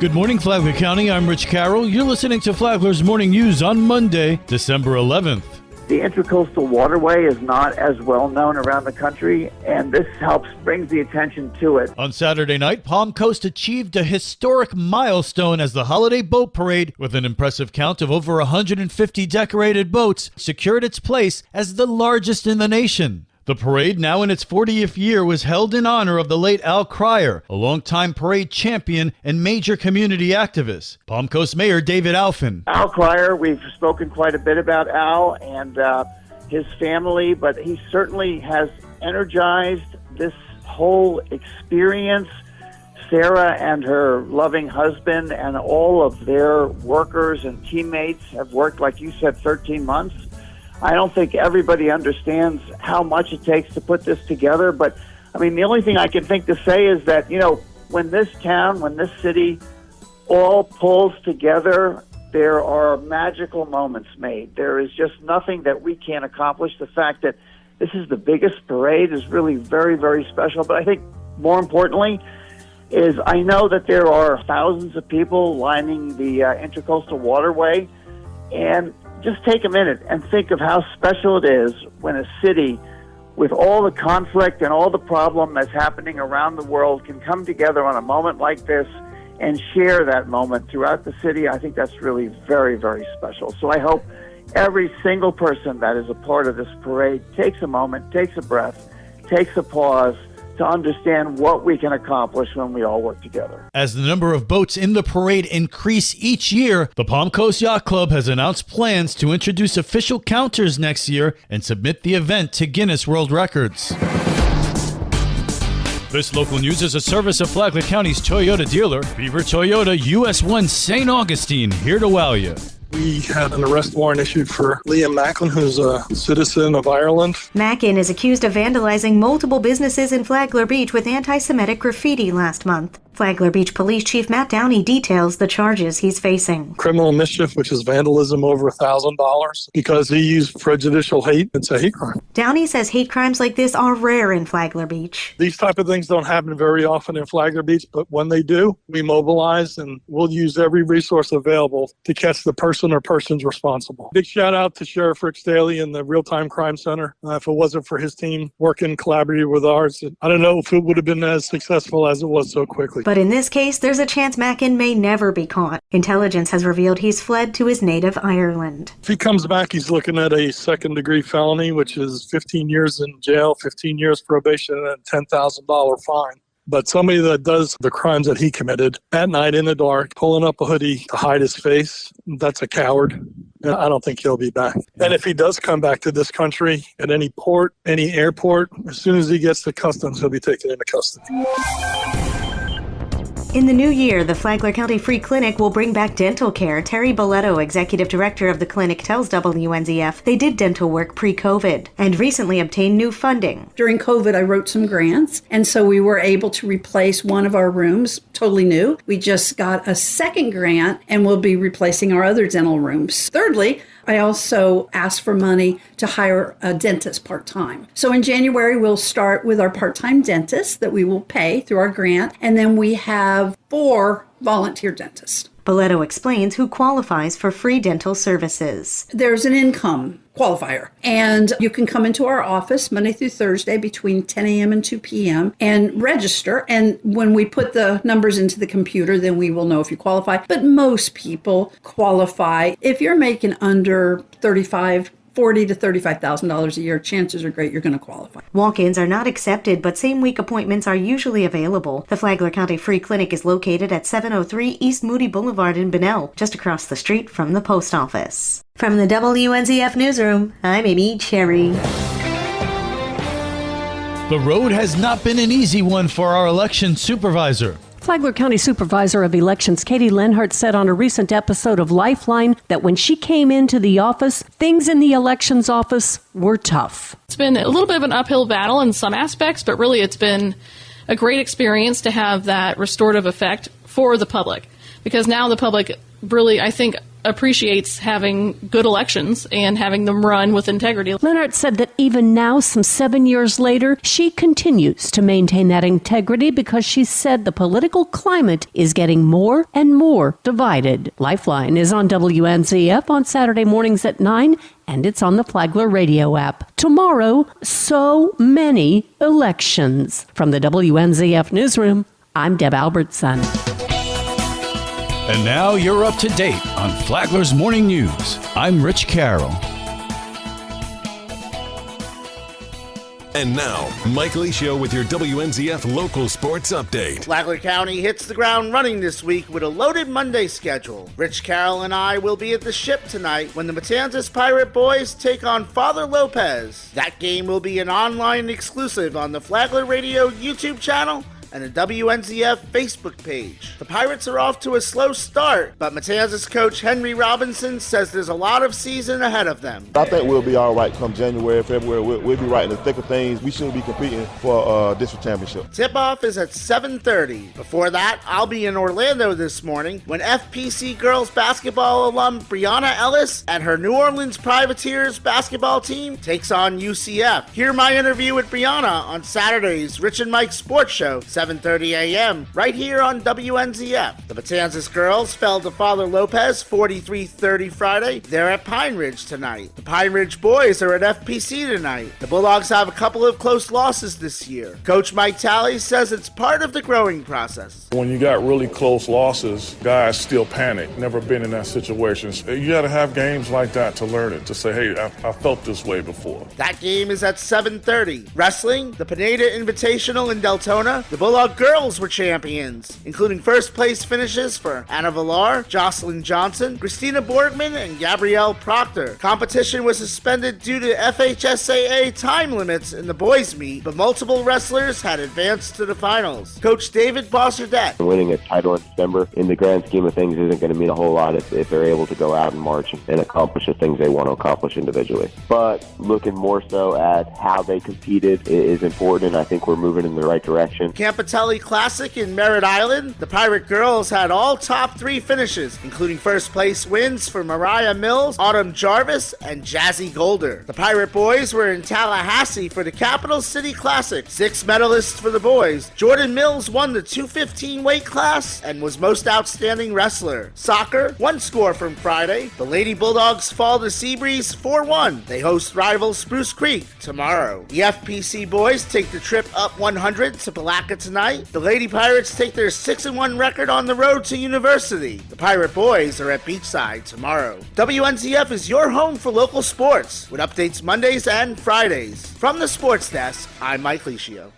Good morning, Flagler County. I'm Rich Carroll. You're listening to Flagler's Morning News on Monday, December 11th. The Intracoastal Waterway is not as well known around the country, and this brings the attention to it. On Saturday night, Palm Coast achieved a historic milestone as the Holiday Boat Parade, with an impressive count of over 150 decorated boats, secured its place as the largest in the nation. The parade, now in its 40th year, was held in honor of the late Al Cryer, a longtime parade champion and major community activist. Palm Coast Mayor David Alfin. Al Cryer, we've spoken quite a bit about Al and his family, but he certainly has energized this whole experience. Sarah and her loving husband and all of their workers and teammates have worked, like you said, 13 months. I don't think everybody understands how much it takes to put this together, but I mean, the only thing I can think to say is that, you know, when this town, when this city all pulls together, there are magical moments made. There is just nothing that we can't accomplish. The fact that this is the biggest parade is really very, very special. But I think more importantly is I know that there are thousands of people lining the Intracoastal Waterway, and just take a minute and think of how special it is when a city, with all the conflict and all the problem that's happening around the world, can come together on a moment like this and share that moment throughout the city. I think that's really very, very special. So I hope every single person that is a part of this parade takes a moment, takes a breath, takes a pause to understand what we can accomplish when we all work together. As the number of boats in the parade increase each year, the Palm Coast Yacht Club has announced plans to introduce official counters next year and submit the event to Guinness World Records. This local news is a service of Flagler County's Toyota dealer, Beaver Toyota US 1 St. Augustine, here to wow you. We had an arrest warrant issued for Liam Macklin, who's a citizen of Ireland. Mackin is accused of vandalizing multiple businesses in Flagler Beach with anti-Semitic graffiti last month. Flagler Beach Police Chief Matt Downey details the charges he's facing. Criminal mischief, which is vandalism over $1,000, because he used prejudicial hate. It's a hate crime. Downey says hate crimes like this are rare in Flagler Beach. These type of things don't happen very often in Flagler Beach, but when they do, we mobilize and we'll use every resource available to catch the person or persons responsible. Big shout out to Sheriff Rick Staley and the Real-Time Crime Center. If it wasn't for his team working collaboratively with ours, I don't know if it would have been as successful as it was so quickly. But in this case, there's a chance Mackin may never be caught. Intelligence has revealed he's fled to his native Ireland. If he comes back, he's looking at a second-degree felony, which is 15 years in jail, 15 years probation, and a $10,000 fine. But somebody that does the crimes that he committed at night in the dark, pulling up a hoodie to hide his face, that's a coward. And I don't think he'll be back. And if he does come back to this country at any port, any airport, as soon as he gets to customs, he'll be taken into custody. In the new year, the Flagler County Free Clinic will bring back dental care. Terry Boletto, executive director of the clinic, tells WNZF they did dental work pre-COVID and recently obtained new funding. During COVID, I wrote some grants, and so we were able to replace one of our rooms, totally new. We just got a second grant, and we'll be replacing our other dental rooms. Thirdly, I also asked for money to hire a dentist part-time. So in January, we'll start with our part-time dentist that we will pay through our grant, and then we have 4 volunteer dentists. Boletto explains who qualifies for free dental services. There's an income qualifier, and you can come into our office Monday through Thursday between 10 a.m. and 2 p.m. and register. And when we put the numbers into the computer, then we will know if you qualify. But most people qualify. If you're making under $40,000 to $35,000 a year, chances are great you're going to qualify. Walk-ins are not accepted, but same-week appointments are usually available. The Flagler County Free Clinic is located at 703 East Moody Boulevard in Bunnell, just across the street from the post office. From the WNZF Newsroom, I'm Amy Cherry. The road has not been an easy one for our election supervisor. Flagler County Supervisor of Elections Katie Lenhart said on a recent episode of Lifeline that when she came into the office, things in the elections office were tough. It's been a little bit of an uphill battle in some aspects, but really it's been a great experience to have that restorative effect for the public. Because now the public really, I think, appreciates having good elections and having them run with integrity. Lenhart said that even now, some 7 years later, she continues to maintain that integrity because she said the political climate is getting more and more divided. Lifeline is on WNZF on Saturday mornings at 9, and it's on the Flagler radio app. Tomorrow, so many elections. From the WNZF newsroom, I'm Deb Albertson. And now you're up to date on Flagler's Morning News. I'm Rich Carroll. And now, Mike Licio with your WNZF local sports update. Flagler County hits the ground running this week with a loaded Monday schedule. Rich Carroll and I will be at the Ship tonight when the Matanzas Pirate Boys take on Father Lopez. That game will be an online exclusive on the Flagler Radio YouTube channel and a WNZF Facebook page. The Pirates are off to a slow start, but Matanzas coach Henry Robinson says there's a lot of season ahead of them. I think we'll be all right come January, February. We'll be right in the thick of things. We should be competing for district championship. Tip-off is at 7:30. Before that, I'll be in Orlando this morning when FPC girls basketball alum Brianna Ellis and her New Orleans Privateers basketball team takes on UCF. Hear my interview with Brianna on Saturday's Rich and Mike Sports Show, 7:30 a.m., right here on WNZF. The Matanzas girls fell to Father Lopez 43-30 Friday. They're at Pine Ridge tonight. The Pine Ridge boys are at FPC tonight. The Bulldogs have a couple of close losses this year. Coach Mike Talley says it's part of the growing process. When you got really close losses, guys still panic. Never been in that situation. You got to have games like that to learn it, to say, hey, I felt this way before. That game is at 7:30. Wrestling, the Pineda Invitational in Deltona. The Bulldog girls were champions, including first place finishes for Anna Villar, Jocelyn Johnson, Christina Borgman, and Gabrielle Proctor. Competition was suspended due to FHSAA time limits in the boys' meet, but multiple wrestlers had advanced to the finals. Coach David Bosserdette. Winning a title in December, in the grand scheme of things, isn't going to mean a whole lot if they're able to go out in March and accomplish the things they want to accomplish individually. But looking more so at how they competed is important, and I think we're moving in the right direction. Campatelli Classic in Merritt Island. The Pirate girls had all top 3 finishes, including first place wins for Mariah Mills, Autumn Jarvis, and Jazzy Golder. The Pirate boys were in Tallahassee for the Capital City Classic. 6 medalists for the boys. Jordan Mills won the 215 weight class and was most outstanding wrestler. Soccer, 1 score from Friday. The Lady Bulldogs fall to Seabreeze 4-1. They host rival Spruce Creek tomorrow. The FPC boys take the trip up 100 to Palatka tonight. The Lady Pirates take their 6-1 record on the road to University. The Pirate boys are at Beachside tomorrow. WNZF is your home for local sports, with updates Mondays and Fridays. From the sports desk, I'm Mike Licio.